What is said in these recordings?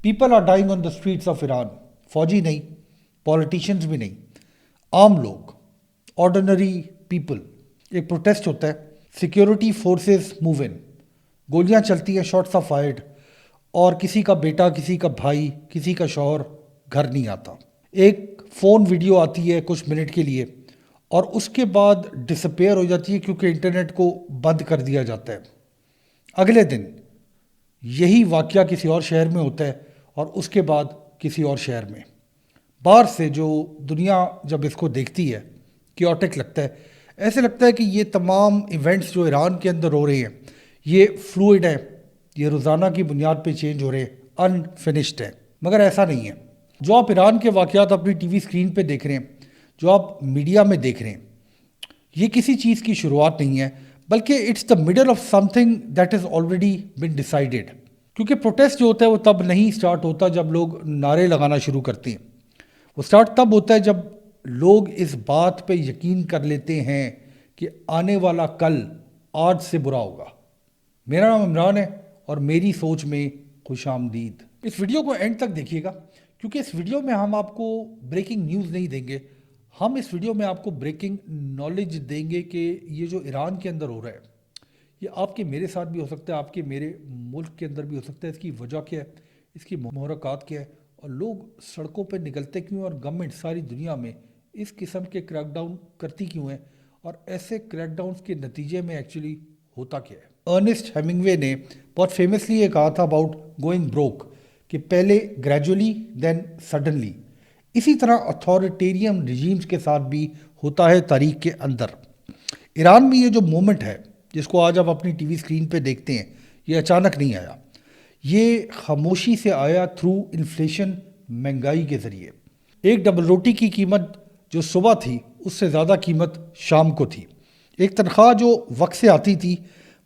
People are dying on the streets of Iran. فوجی نہیں, politicians بھی نہیں, عام لوگ, آرڈنری پیپل. ایک پروٹیسٹ ہوتا ہے, سیکیورٹی فورسز موو ان, گولیاں چلتی ہیں, شاٹس آر فائرڈ, اور کسی کا بیٹا, کسی کا بھائی, کسی کا شوہر گھر نہیں آتا. ایک فون ویڈیو آتی ہے کچھ منٹ کے لیے اور اس کے بعد ڈسپیئر ہو جاتی ہے کیونکہ انٹرنیٹ کو بند کر دیا جاتا ہے. اگلے دن یہی واقعہ کسی اور شہر میں ہوتا ہے اور اس کے بعد کسی اور شہر میں. باہر سے جو دنیا جب اس کو دیکھتی ہے کیوٹک لگتا ہے, ایسے لگتا ہے کہ یہ تمام ایونٹس جو ایران کے اندر ہو رہے ہیں یہ فلوئڈ ہیں, یہ روزانہ کی بنیاد پہ چینج ہو رہے ہیں, انفنشڈ ہیں. مگر ایسا نہیں ہے. جو آپ ایران کے واقعات اپنی ٹی وی اسکرین پہ دیکھ رہے ہیں, جو آپ میڈیا میں دیکھ رہے ہیں, یہ کسی چیز کی شروعات نہیں ہے, بلکہ it's the middle of something that is already been decided. کیونکہ پروٹیسٹ جو ہوتا ہے وہ تب نہیں اسٹارٹ ہوتا جب لوگ نعرے لگانا شروع کرتے ہیں. وہ اسٹارٹ تب ہوتا ہے جب لوگ اس بات پہ یقین کر لیتے ہیں کہ آنے والا کل آج سے برا ہوگا. میرا نام عمران ہے اور میری سوچ میں خوش آمدید. اس ویڈیو کو اینڈ تک دیکھیے گا کیونکہ اس ویڈیو میں ہم آپ کو بریکنگ نیوز نہیں دیں گے, ہم اس ویڈیو میں آپ کو بریکنگ نالج دیں گے کہ یہ جو ایران کے اندر ہو رہا ہے یہ آپ کے میرے ساتھ بھی ہو سکتا ہے, آپ کے میرے ملک کے اندر بھی ہو سکتا ہے. اس کی وجہ کیا ہے, اس کی محرکات کیا ہے, اور لوگ سڑکوں پہ نکلتے کیوں ہیں, اور گورنمنٹ ساری دنیا میں اس قسم کے کریک ڈاؤن کرتی کیوں ہیں, اور ایسے کریک ڈاؤنز کے نتیجے میں ایکچولی ہوتا کیا ہے. ارنسٹ ہیمنگوے نے بہت فیمسلی یہ کہا تھا اباؤٹ گوئنگ بروک کہ پہلے گریجولی دین سڈنلی. اسی طرح اتھارٹیرین رجیمز کے ساتھ بھی ہوتا ہے تاریخ کے اندر. ایران میں یہ جو مومنٹ ہے جس کو آج آپ اپنی ٹی وی اسکرین پہ دیکھتے ہیں, یہ اچانک نہیں آیا. یہ خاموشی سے آیا تھرو انفلیشن, مہنگائی کے ذریعے. ایک ڈبل روٹی کی قیمت جو صبح تھی اس سے زیادہ قیمت شام کو تھی. ایک تنخواہ جو وقت سے آتی تھی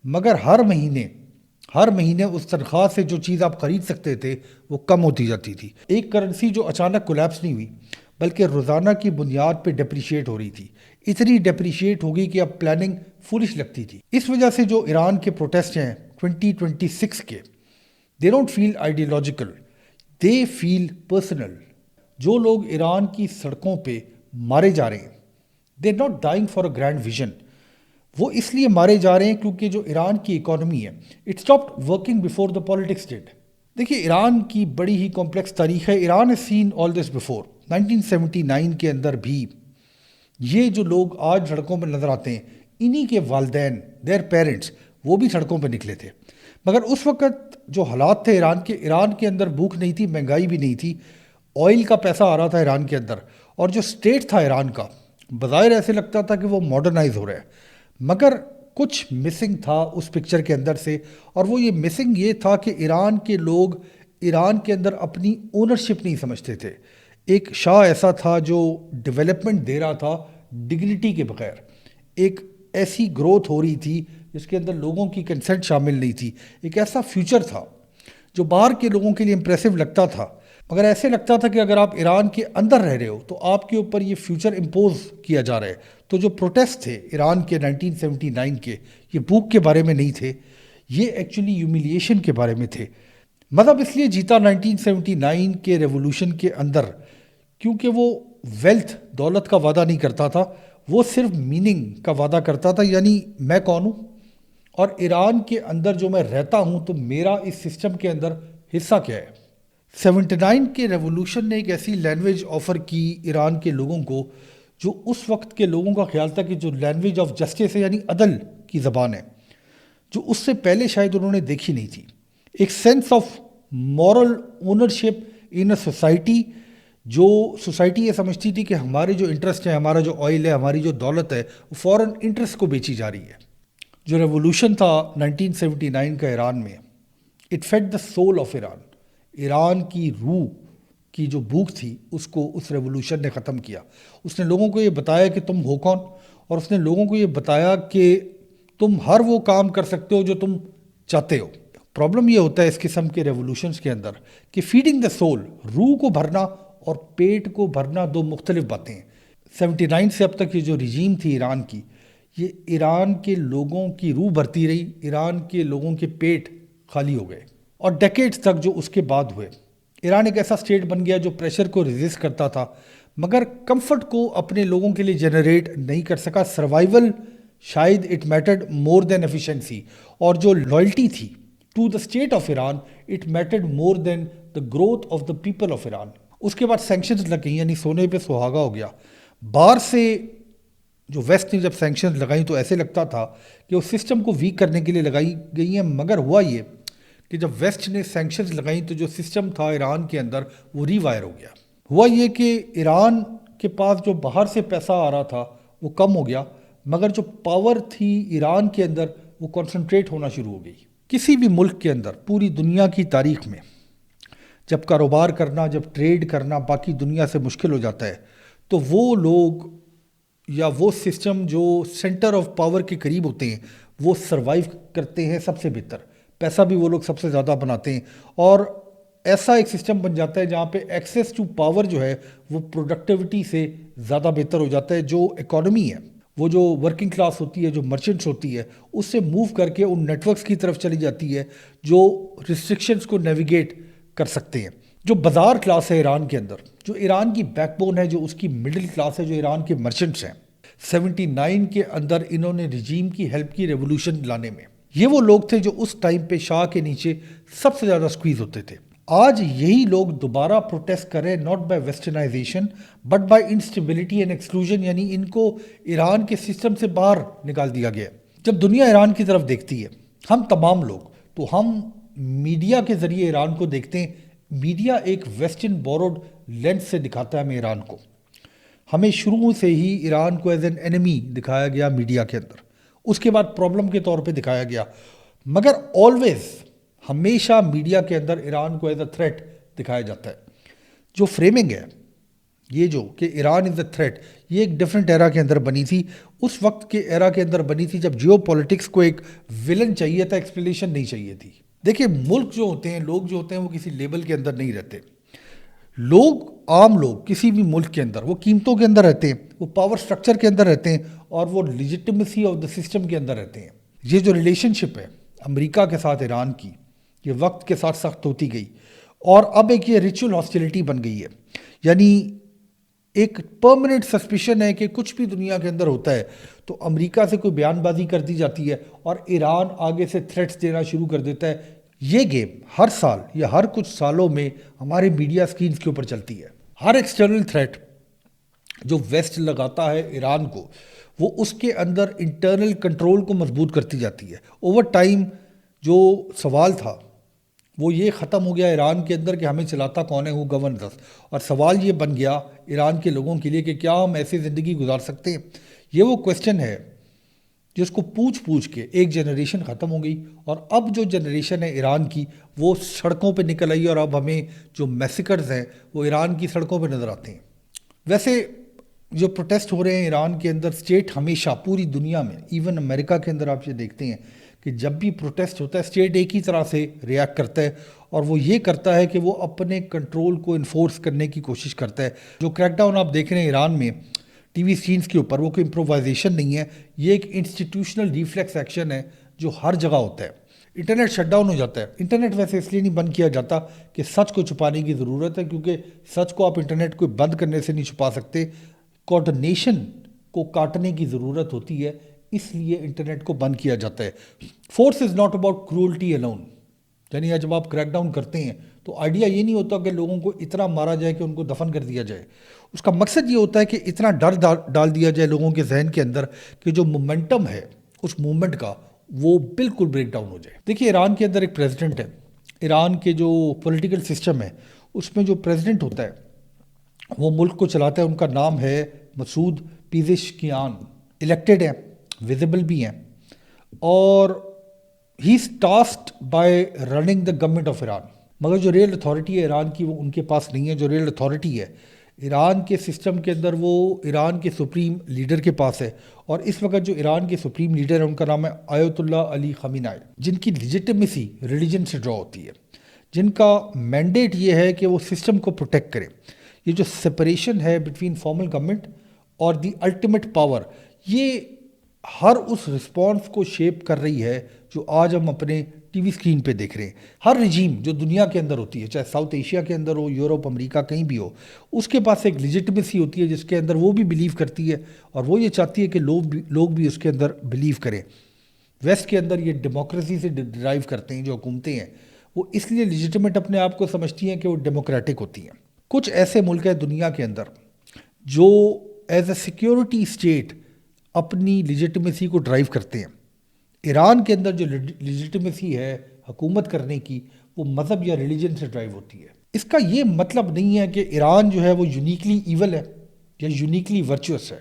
مگر ہر مہینے اس تنخواہ سے جو چیز آپ خرید سکتے تھے وہ کم ہوتی جاتی تھی. ایک کرنسی جو اچانک کولیپس نہیں ہوئی بلکہ روزانہ کی بنیاد پہ ڈیپریشیٹ ہو رہی تھی. اتنی ڈیپریشیٹ ہو گئی کہ اب پلاننگ فولش لگتی تھی. اس وجہ سے جو ایران کے پروٹیسٹ ہیں 2026 کے, they don't feel ideological, they feel personal. جو لوگ ایران کی سڑکوں پہ مارے جا رہے ہیں, they not dying for a grand vision. وہ اس لیے مارے جا رہے ہیں کیونکہ جو ایران کی اکانومی ہے it stopped working before the politics did. دیکھیے ایران کی بڑی ہی کمپلیکس تاریخ ہے. Iran has seen all this before. 1979 کے اندر بھی یہ جو لوگ آج سڑکوں پہ نظر آتے ہیں انہی کے والدین, دیئر پیرنٹس, وہ بھی سڑکوں پہ نکلے تھے. مگر اس وقت جو حالات تھے ایران کے اندر بھوک نہیں تھی, مہنگائی بھی نہیں تھی, آئل کا پیسہ آ رہا تھا ایران کے اندر, اور جو اسٹیٹ تھا ایران کا بظاہر ایسے لگتا تھا کہ وہ ماڈرنائز ہو رہا ہے. مگر کچھ مسنگ تھا اس پکچر کے اندر سے, اور وہ یہ مسنگ یہ تھا کہ ایران کے لوگ ایران کے اندر اپنی اونرشپ نہیں سمجھتے تھے. ایک شاہ ایسا تھا جو ڈیولپمنٹ دے رہا تھا ڈگنیٹی کے بغیر. ایک ایسی گروتھ ہو رہی تھی جس کے اندر لوگوں کی کنسنٹ شامل نہیں تھی. ایک ایسا فیوچر تھا جو باہر کے لوگوں کے لیے امپریسو لگتا تھا, مگر ایسے لگتا تھا کہ اگر آپ ایران کے اندر رہ رہے ہو تو آپ کے اوپر یہ فیوچر امپوز کیا جا رہا ہے. تو جو پروٹیسٹ تھے ایران کے 1979 کے, یہ بھوک کے بارے میں نہیں تھے, یہ ایکچولی ہیومیلیشن کے بارے میں تھے. مذہب اس لیے جیتا 1979 کے ریولوشن کے اندر کیونکہ وہ ویلتھ, دولت کا وعدہ نہیں کرتا تھا, وہ صرف میننگ کا وعدہ کرتا تھا. یعنی میں کون ہوں اور ایران کے اندر جو میں رہتا ہوں تو میرا اس سسٹم کے اندر حصہ کیا ہے. 79 کے ریولوشن نے ایک ایسی لینگویج آفر کی ایران کے لوگوں کو جو اس وقت کے لوگوں کا خیال تھا کہ جو لینگویج آف جسٹس ہے, یعنی عدل کی زبان ہے, جو اس سے پہلے شاید انہوں نے دیکھی نہیں تھی. ایک sense of moral ownership in a society, جو سوسائٹی یہ سمجھتی تھی کہ ہمارے جو انٹرسٹ ہیں, ہمارا جو آئل ہے, ہماری جو دولت ہے, وہ فورن انٹرسٹ کو بیچی جا رہی ہے. جو ریولوشن تھا 1979 کا ایران میں, it fed the soul of Iran. Iran کی روح کی جو بھوک تھی اس کو اس ریولوشن نے ختم کیا. اس نے لوگوں کو یہ بتایا کہ تم ہو کون, اور اس نے لوگوں کو یہ بتایا کہ تم ہر وہ کام کر سکتے ہو جو تم چاہتے ہو. پرابلم یہ ہوتا ہے اس قسم کے ریولوشنز کے اندر کہ فیڈنگ دا سول, روح کو بھرنا اور پیٹ کو بھرنا دو مختلف باتیں ہیں. 79 سے اب تک یہ جو رجیم تھی ایران کی, یہ ایران کے لوگوں کی روح بھرتی رہی, ایران کے لوگوں کے پیٹ خالی ہو گئے. اور ڈیکیڈز تک جو اس کے بعد ہوئے, ایران ایک ایسا اسٹیٹ بن گیا جو پریشر کو ریزسٹ کرتا تھا مگر کمفرٹ کو اپنے لوگوں کے لیے جنریٹ نہیں کر سکا. سروائیول شاید it mattered more than efficiency, اور جو لائلٹی تھی to the state of Iran it mattered more than the growth of the people of Iran. اس کے بعد سینکشنز لگ گئی, یعنی سونے پہ سہاگا ہو گیا. باہر سے جو ویسٹ نے جب سینکشنز لگائیں تو ایسے لگتا تھا کہ اس سسٹم کو ویک کرنے کے لیے لگائی گئی ہیں, مگر ہوا یہ کہ جب ویسٹ نے سینکشنز لگائیں تو جو سسٹم تھا ایران کے اندر وہ ری وائر ہو گیا. ہوا یہ کہ ایران کے پاس جو باہر سے پیسہ آ رہا تھا وہ کم ہو گیا, مگر جو پاور تھی ایران کے اندر وہ کنسنٹریٹ ہونا شروع ہو گئی. کسی بھی ملک کے اندر پوری دنیا کی تاریخ میں جب کاروبار کرنا, جب ٹریڈ کرنا باقی دنیا سے مشکل ہو جاتا ہے تو وہ لوگ یا وہ سسٹم جو سینٹر آف پاور کے قریب ہوتے ہیں وہ سروائیو کرتے ہیں سب سے بہتر. پیسہ بھی وہ لوگ سب سے زیادہ بناتے ہیں, اور ایسا ایک سسٹم بن جاتا ہے جہاں پہ ایکسیس ٹو پاور جو ہے وہ پروڈکٹیوٹی سے زیادہ بہتر ہو جاتا ہے. جو اکانومی ہے, وہ جو ورکنگ کلاس ہوتی ہے, جو مرچنٹس ہوتی ہے, اس سے موو کر کے ان نیٹ ورکس کی طرف چلی جاتی ہے جو ریسٹرکشنز کو نیویگیٹ کر سکتے ہیں. جو بازار کلاس ہے ایران کے اندر, جو ایران کی بیک بون ہے, جو اس کی مڈل کلاس ہے, جو ایران کے مرچنٹس ہیں, 79 کے اندر انہوں نے رجیم کی ہیلپ کی ریولوشن لانے میں. یہ وہ لوگ تھے جو اس ٹائم پہ شاہ کے نیچے سب سے زیادہ سکویز ہوتے تھے. آج یہی لوگ دوبارہ پروٹیسٹ کر رہے ہیں, not by westernisation but by instability and exclusion, یعنی ان کو ایران کے سسٹم سے باہر نکال دیا گیا. جب دنیا ایران کی طرف دیکھتی ہے, ہم تمام لوگ, تو ہم میڈیا کے ذریعے ایران کو دیکھتے ہیں. میڈیا ایک ویسٹرن بوروڈ لینس سے دکھاتا ہے ہمیں ایران کو. ہمیں شروع سے ہی ایران کو ایز این اینیمی دکھایا گیا میڈیا کے اندر, اس کے بعد پرابلم کے طور پہ دکھایا گیا, مگر آلویز ہمیشہ میڈیا کے اندر ایران کو ایز اے تھریٹ دکھایا جاتا ہے. جو فریمنگ ہے یہ جو کہ ایران از اے تھریٹ, یہ ایک ڈفرینٹ ایرا کے اندر بنی تھی. اس وقت کے ایرا کے اندر بنی تھی جب جیو پولیٹکس کو ایک ولن چاہیے تھا, ایکسپلینیشن نہیں چاہیے تھی. دیکھیں, ملک جو ہوتے ہیں, لوگ جو ہوتے ہیں, وہ کسی لیبل کے اندر نہیں رہتے. لوگ, عام لوگ کسی بھی ملک کے اندر وہ قیمتوں کے اندر رہتے ہیں, وہ پاور سٹرکچر کے اندر رہتے ہیں, اور وہ لیجٹمیسی آف دا سسٹم کے اندر رہتے ہیں. یہ جو ریلیشن شپ ہے امریکہ کے ساتھ ایران کی, یہ وقت کے ساتھ سخت ہوتی گئی, اور اب ایک یہ ریچول ہاسٹیلٹی بن گئی ہے. یعنی ایک پرماننٹ سسپیشن ہے کہ کچھ بھی دنیا کے اندر ہوتا ہے تو امریکہ سے کوئی بیان بازی کر دی جاتی ہے اور ایران آگے سے تھریٹس دینا شروع کر دیتا ہے. یہ گیم ہر سال یا ہر کچھ سالوں میں ہمارے میڈیا سکرینز کے اوپر چلتی ہے. ہر ایکسٹرنل تھریٹ جو ویسٹ لگاتا ہے ایران کو, وہ اس کے اندر انٹرنل کنٹرول کو مضبوط کرتی جاتی ہے. اوور ٹائم جو سوال تھا وہ یہ ختم ہو گیا ایران کے اندر کہ ہمیں چلاتا کون ہے, ہو گورنز اس, اور سوال یہ بن گیا ایران کے لوگوں کے لیے کہ کیا ہم ایسی زندگی گزار سکتے ہیں. یہ وہ کویسچن ہے جس کو پوچھ کے ایک جنریشن ختم ہو گئی, اور اب جو جنریشن ہے ایران کی وہ سڑکوں پہ نکل آئی, اور اب ہمیں جو میسیکرز ہیں وہ ایران کی سڑکوں پہ نظر آتے ہیں. ویسے جو پروٹیسٹ ہو رہے ہیں ایران کے اندر, اسٹیٹ ہمیشہ پوری دنیا میں, ایون امریکہ کے اندر آپ یہ دیکھتے ہیں کہ جب بھی پروٹیسٹ ہوتا ہے اسٹیٹ ایک ہی طرح سے ریئیکٹ کرتا ہے, اور وہ یہ کرتا ہے کہ وہ اپنے کنٹرول کو انفورس کرنے کی کوشش کرتا ہے. جو کریک ڈاؤن آپ دیکھ رہے ہیں ایران میں ٹی وی اسکرینس کے اوپر, وہ کوئی امپرووائزیشن نہیں ہے, یہ ایک انسٹیٹیوشنل ریفلیکس ایکشن ہے جو ہر جگہ ہوتا ہے. انٹرنیٹ شٹ ڈاؤن ہو جاتا ہے. انٹرنیٹ ویسے اس لیے نہیں بند کیا جاتا کہ سچ کو چھپانے کی ضرورت ہے, کیونکہ سچ کو آپ انٹرنیٹ کو بند کرنے سے نہیں چھپا سکتے, کوارڈینیشن کو کاٹنے کی ضرورت ہوتی ہے, اس لیے انٹرنیٹ کو بند کیا جاتا ہے. Force is not about cruelty alone, یعنی جب آپ کریک ڈاؤن کرتے ہیں تو آئیڈیا یہ نہیں ہوتا کہ لوگوں کو اتنا مارا جائے کہ ان کو دفن کر دیا جائے. اس کا مقصد یہ ہوتا ہے کہ اتنا ڈر ڈال دیا جائے لوگوں کے ذہن کے اندر کہ جو مومنٹم ہے اس موومنٹ کا وہ بالکل بریک ڈاؤن ہو جائے. دیکھیے, ایران کے اندر ایک پریزیڈنٹ ہے, ایران کے جو پولیٹیکل سسٹم ہے اس میں جو پریزیڈنٹ ہوتا ہے وہ ملک کو چلاتا ہے. ان کا نام ہے مسعود پیزشکیان, الیکٹڈ ہیں, ویزیبل بھی ہیں, اور he is tasked by running the government of Iran. مگر جو ریئل اتھارٹی ہے ایران کی وہ ان کے پاس نہیں ہے. جو ریئل اتھارٹی ہے ایران کے سسٹم کے اندر وہ ایران کے سپریم لیڈر کے پاس ہے, اور اس وقت جو ایران کے سپریم لیڈر ہیں ان کا نام ہے آیت اللہ علی خامنائی, جن کی لیجٹمیسی ریلیجن سے ڈرا ہوتی ہے, جن کا مینڈیٹ یہ ہے کہ وہ سسٹم کو پروٹیکٹ کرے. یہ جو سپریشن ہے بٹوین فارمل گورنمنٹ اور دی الٹیمیٹ پاور, یہ ہر اس رسپانس کو شیپ کر رہی ہے جو آج ہم اپنے ٹی وی اسکرین پہ دیکھ رہے ہیں. ہر رجیم جو دنیا کے اندر ہوتی ہے, چاہے ساؤتھ ایشیا کے اندر ہو, یورپ, امریکہ, کہیں بھی ہو, اس کے پاس ایک لیجٹمیسی ہوتی ہے جس کے اندر وہ بھی بلیو کرتی ہے اور وہ یہ چاہتی ہے کہ لوگ بھی اس کے اندر بلیو کریں. ویسٹ کے اندر یہ ڈیموکریسی سے ڈرائیو کرتے ہیں جو حکومتیں ہیں, وہ اس لیے لیجٹمیٹ اپنے آپ کو سمجھتی ہیں کہ وہ ڈیموکریٹک ہوتی ہیں. کچھ ایسے ملک ہیں دنیا کے اندر جو ایز اے سیکیورٹی اسٹیٹ اپنی لیجٹمیسی کو ڈرائیو کرتے ہیں. ایران کے اندر جو لیجٹمیسی ہے حکومت کرنے کی, وہ مذہب یا ریلیجن سے ڈرائیو ہوتی ہے. اس کا یہ مطلب نہیں ہے کہ ایران جو ہے وہ یونیکلی ایول ہے یا یونیکلی ورچوس ہے.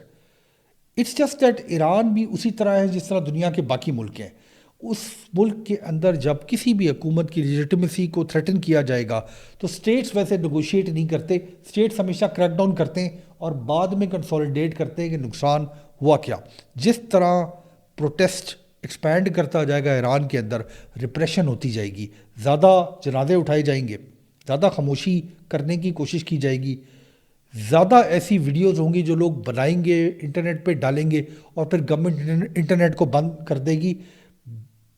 اٹس جسٹ دیٹ ایران بھی اسی طرح ہے جس طرح دنیا کے باقی ملک ہیں. اس ملک کے اندر جب کسی بھی حکومت کی لیجٹمیسی کو تھریٹن کیا جائے گا تو سٹیٹس ویسے نیگوشیٹ نہیں کرتے, سٹیٹس ہمیشہ کریک ڈاؤن کرتے ہیں اور بعد میں کنسولیڈیٹ کرتے ہیں کہ نقصان ہوا کیا. جس طرح پروٹیسٹ ایکسپینڈ کرتا جائے گا ایران کے اندر, ریپریشن ہوتی جائے گی, زیادہ جنازے اٹھائے جائیں گے, زیادہ خاموشی کرنے کی کوشش کی جائے گی, زیادہ ایسی ویڈیوز ہوں گی جو لوگ بنائیں گے, انٹرنیٹ پہ ڈالیں گے اور پھر گورنمنٹ انٹرنیٹ کو بند کر دے گی.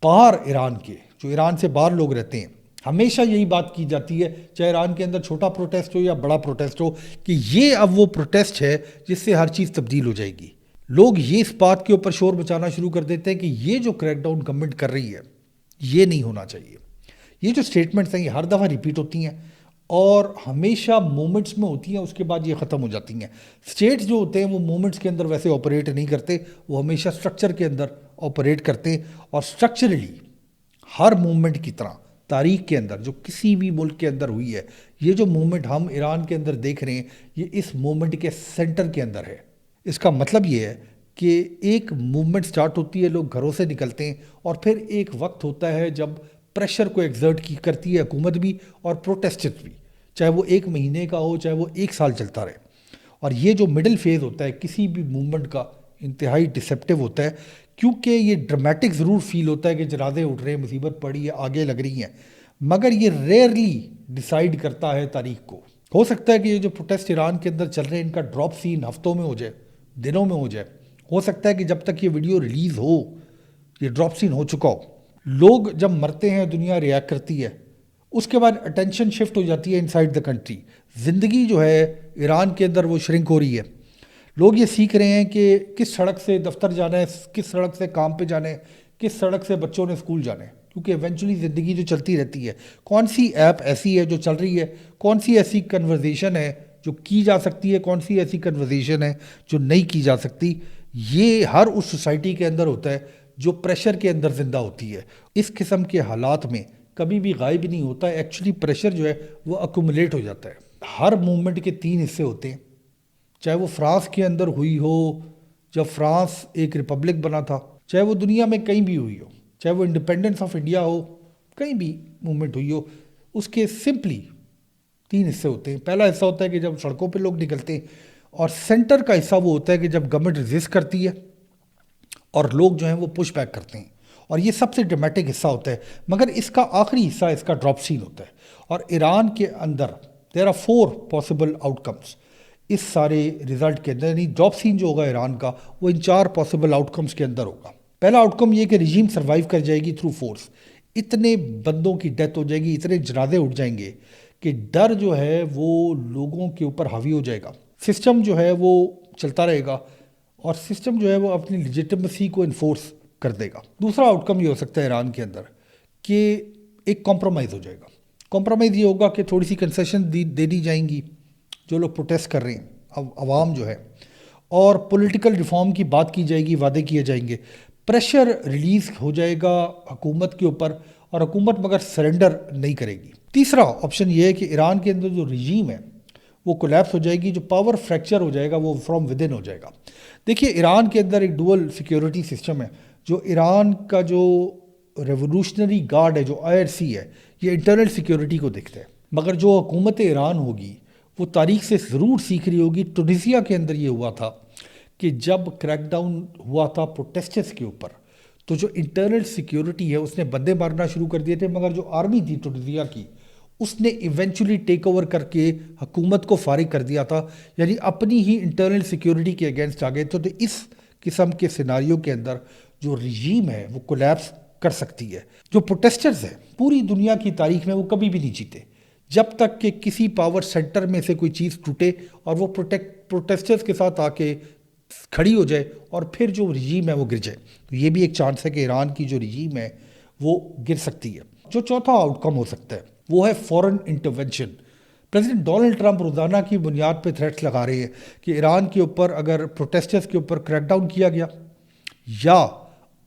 باہر ایران کے, جو ایران سے باہر لوگ رہتے ہیں, ہمیشہ یہی بات کی جاتی ہے, چاہے ایران کے اندر چھوٹا پروٹیسٹ ہو یا بڑا پروٹیسٹ ہو, کہ یہ اب وہ پروٹیسٹ ہے جس سے ہر چیز تبدیل ہو جائے گی. لوگ یہ اس بات کے اوپر شور مچانا شروع کر دیتے ہیں کہ یہ جو کریک ڈاؤن گورنمنٹ کر رہی ہے یہ نہیں ہونا چاہیے. یہ جو سٹیٹمنٹس ہیں یہ ہر دفعہ ریپیٹ ہوتی ہیں اور ہمیشہ مومنٹس میں ہوتی ہیں, اس کے بعد یہ ختم ہو جاتی ہیں. سٹیٹس جو ہوتے ہیں وہ مومنٹس کے اندر ویسے آپریٹ نہیں کرتے, وہ ہمیشہ سٹرکچر کے اندر آپریٹ کرتے ہیں. اور سٹرکچرلی ہر موومنٹ کی طرح تاریخ کے اندر جو کسی بھی ملک کے اندر ہوئی ہے, یہ جو موومنٹ ہم ایران کے اندر دیکھ رہے ہیں یہ اس موومنٹ کے سینٹر کے اندر ہے. اس کا مطلب یہ ہے کہ ایک موومنٹ سٹارٹ ہوتی ہے, لوگ گھروں سے نکلتے ہیں, اور پھر ایک وقت ہوتا ہے جب پریشر کو ایگزرٹ کرتی ہے حکومت بھی اور پروٹیسٹرز بھی, چاہے وہ 1 مہینے کا ہو چاہے وہ 1 سال چلتا رہے. اور یہ جو مڈل فیز ہوتا ہے کسی بھی موومنٹ کا انتہائی ڈسپٹیو ہوتا ہے, کیونکہ یہ ڈرمیٹک ضرور فیل ہوتا ہے کہ جنازے اٹھ رہے ہیں, مصیبت پڑی ہے, آگے لگ رہی ہیں, مگر یہ ریئرلی ڈیسائیڈ کرتا ہے تاریخ کو. ہو سکتا ہے کہ یہ جو پروٹیسٹ ایران کے اندر چل رہے ہیں ان کا ڈراپ سین ہفتوں میں ہو جائے, دنوں میں ہو جائے. ہو سکتا ہے کہ جب تک یہ ویڈیو ریلیز ہو یہ ڈراپ سین ہو چکا ہو. لوگ جب مرتے ہیں دنیا ریئیکٹ کرتی ہے, اس کے بعد اٹینشن شفٹ ہو جاتی ہے انسائیڈ دا کنٹری. زندگی جو ہے ایران کے اندر وہ شرنک ہو رہی ہے. لوگ یہ سیکھ رہے ہیں کہ کس سڑک سے دفتر جانا ہے, کس سڑک سے کام پہ جانا ہے, کس سڑک سے بچوں نے اسکول جانا ہے, کیونکہ ایونچولی زندگی جو چلتی رہتی ہے, کون سی ایپ ایسی ہے جو چل رہی ہے, کون سی ایسی کنورزیشن ہے جو کی جا سکتی ہے, کون سی ایسی کنورزیشن ہے جو نہیں کی جا سکتی. یہ ہر اس سوسائٹی کے اندر ہوتا ہے جو پریشر کے اندر زندہ ہوتی ہے. اس قسم کے حالات میں کبھی بھی غائب نہیں ہوتا, ایکچولی پریشر جو ہے وہ اکومولیٹ ہو جاتا ہے. ہر موومنٹ کے 3 حصے ہوتے ہیں, چاہے وہ فرانس کے اندر ہوئی ہو جب فرانس ایک ریپبلک بنا تھا, چاہے وہ دنیا میں کہیں بھی ہوئی ہو, چاہے وہ انڈیپینڈنس آف انڈیا ہو, کہیں بھی موومنٹ ہوئی ہو, اس کے سمپلی 3 حصے ہوتے ہیں. پہلا حصہ ہوتا ہے کہ جب سڑکوں پہ لوگ نکلتے ہیں, اور سینٹر کا حصہ وہ ہوتا ہے کہ جب گورنمنٹ ریزسٹ کرتی ہے اور لوگ جو ہیں وہ پش بیک کرتے ہیں, اور یہ سب سے ڈرامیٹک حصہ ہوتا ہے. مگر اس کا آخری حصہ اس کا ڈراپ سین ہوتا ہے. اور ایران کے اندر دیر آر 4 پاسبل آؤٹ کمس اس سارے رزلٹ کے اندر, یعنی ڈراپ سین جو ہوگا ایران کا وہ ان 4 پاسبل آؤٹ کمس کے اندر ہوگا. پہلا آؤٹ کم یہ کہ رجیم سروائیو کر جائے گی تھرو فورس. اتنے بندوں کی ڈیتھ ہو جائے گی, اتنے جنازے اٹھ جائیں گے کہ ڈر جو ہے وہ لوگوں کے اوپر حاوی ہو جائے گا. سسٹم جو ہے وہ چلتا رہے گا اور سسٹم جو ہے وہ اپنی لیجٹمیسی کو انفورس کر دے گا. دوسرا آؤٹ کم یہ ہو سکتا ہے ایران کے اندر کہ ایک کمپرومائز ہو جائے گا. کمپرومائز یہ ہوگا کہ تھوڑی سی کنسیشن دے دی جائیں گی جو لوگ پروٹیسٹ کر رہے ہیں, عوام جو ہے, اور پولیٹیکل ریفارم کی بات کی جائے گی, وعدے کیے جائیں گے, پریشر ریلیز ہو جائے گا حکومت کے اوپر, اور حکومت مگر سرنڈر نہیں کرے گی. تیسرا آپشن یہ ہے کہ ایران کے اندر جو رجیم ہے وہ کولیپس ہو جائے گی, جو پاور فریکچر ہو جائے گا وہ فرام ود ان ہو جائے گا. دیکھیے ایران کے اندر ایک ڈوئل سیکیورٹی سسٹم ہے. جو ایران کا جو ریولوشنری گارڈ ہے, جو IRC ہے, یہ انٹرنل سیکیورٹی کو دیکھتا ہے. مگر جو حکومت ایران ہوگی وہ تاریخ سے ضرور سیکھ رہی ہوگی. ٹونیزیا کے اندر یہ ہوا تھا کہ جب کریک ڈاؤن ہوا تھا پروٹیسٹرز کے اوپر, تو جو انٹرنل سیکیورٹی ہے اس نے بندے مارنا شروع کر دیے تھے, مگر جو آرمی تھی ٹونیزیا کی اس نے ایونچولی ٹیک اوور کر کے حکومت کو فارغ کر دیا تھا, یعنی اپنی ہی انٹرنل سیکیورٹی کے اگینسٹ آ گئے. تو اس قسم کے سیناریو کے اندر جو رجیم ہے وہ کولیپس کر سکتی ہے. جو پروٹیسٹرز ہیں پوری دنیا کی تاریخ میں وہ کبھی بھی نہیں جیتے جب تک کہ کسی پاور سینٹر میں سے کوئی چیز ٹوٹے اور وہ پروٹیسٹرز کے ساتھ آ کے کھڑی ہو جائے اور پھر جو رجیم ہے وہ گر جائے. تو یہ بھی ایک چانس ہے کہ ایران کی جو رجیم ہے وہ گر سکتی ہے. جو چوتھا آؤٹ کم ہو سکتا ہے وہ ہے فورن انٹرونشن. پریزیڈنٹ ڈونلڈ ٹرمپ روزانہ کی بنیاد پہ تھریٹس لگا رہے ہیں کہ ایران کے اوپر اگر پروٹیسٹرز کے اوپر کریک ڈاؤن کیا گیا یا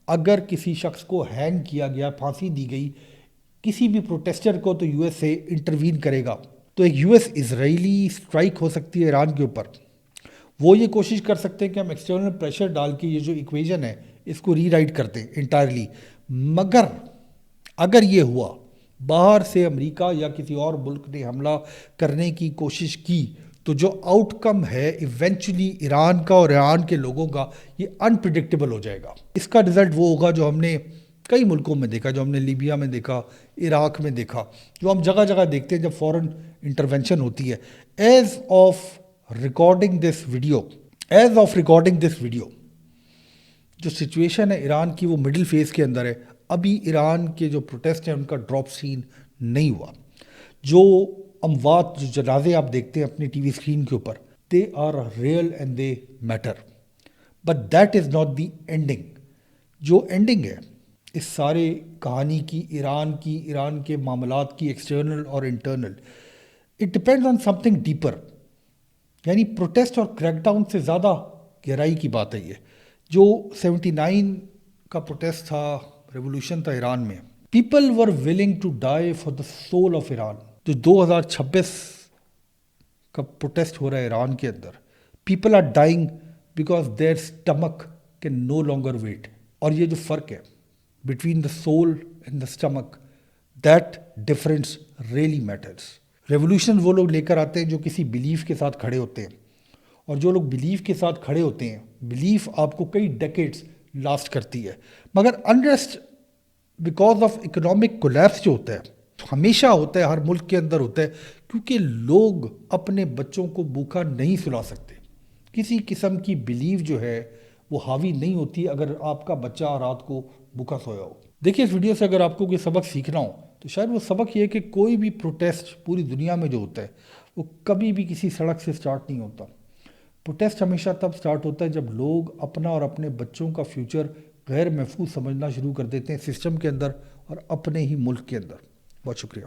اگر کسی شخص کو ہینگ کیا گیا, پھانسی دی گئی کسی بھی پروٹیسٹر کو, تو یو ایس اے انٹروین کرے گا. تو ایک یو ایس اسرائیلی اسٹرائک ہو سکتی ہے ایران کے اوپر. وہ یہ کوشش کر سکتے ہیں کہ ہم ایکسٹرنل پریشر ڈال کے یہ جو ایکویژن ہے اس کو ری رائٹ کر دیں انٹائرلی. مگر اگر یہ ہوا, باہر سے امریکہ یا کسی اور ملک نے حملہ کرنے کی کوشش کی, تو جو آؤٹ کم ہے ایونچولی ایران کا اور ایران کے لوگوں کا یہ انپریڈکٹیبل ہو جائے گا. اس کا رزلٹ وہ ہوگا جو ہم نے کئی ملکوں میں دیکھا, جو ہم نے لیبیا میں دیکھا, عراق میں دیکھا, جو ہم جگہ جگہ دیکھتے ہیں جب فورن انٹرونشن ہوتی ہے. As of recording this video جو سچویشن ہے ایران کی وہ مڈل فیز کے اندر ہے. ابھی ایران کے جو پروٹیسٹ ہیں ان کا ڈراپ سین نہیں ہوا. جو اموات, جو جنازے آپ دیکھتے ہیں اپنی ٹی وی اسکرین کے اوپر, they are real and they matter, but that is not the ending. جو اینڈنگ ہے اس سارے کہانی کی, ایران کے معاملات کی, ایکسٹرنل اور internal, it depends on some thing deeper. یعنی پروٹیسٹ اور کریک ڈاؤن سے زیادہ گہرائی کی بات ہے یہ. جو 79 کا پروٹیسٹ تھا, ریولوشن تھا ایران میں, people were willing to die for the soul of Iran. جو 2026 کا پروٹیسٹ ہو رہا ہے ایران کے اندر, people are dying because their stomach can no longer wait. اور یہ جو فرق ہے between the soul and the stomach, that difference really matters. Revolution وہ لوگ لے کر آتے ہیں جو کسی بلیف کے ساتھ کھڑے ہوتے ہیں, اور جو لوگ بلیف کے ساتھ کھڑے ہوتے ہیں, بلیف آپ کو کئی ڈیکیڈز لاسٹ کرتی ہے. مگر unrest because of economic collapse جو ہوتا ہے ہمیشہ ہوتا ہے, ہر ملک کے اندر ہوتا ہے, کیونکہ لوگ اپنے بچوں کو بھوکا نہیں سلا سکتے. کسی قسم کی بلیف جو ہے وہ حاوی نہیں ہوتی اگر آپ کا بچہ رات کو بھوکا سویا ہو. دیکھیے اس ویڈیو سے اگر آپ کو کوئی سبق سیکھنا ہو تو شاید وہ سبق یہ ہے کہ کوئی بھی پروٹیسٹ پوری دنیا میں جو ہوتا ہے وہ کبھی بھی کسی سڑک سے سٹارٹ نہیں ہوتا. پروٹیسٹ ہمیشہ تب سٹارٹ ہوتا ہے جب لوگ اپنا اور اپنے بچوں کا فیوچر غیر محفوظ سمجھنا شروع کر دیتے ہیں سسٹم کے اندر اور اپنے ہی ملک کے اندر. بہت شکریہ.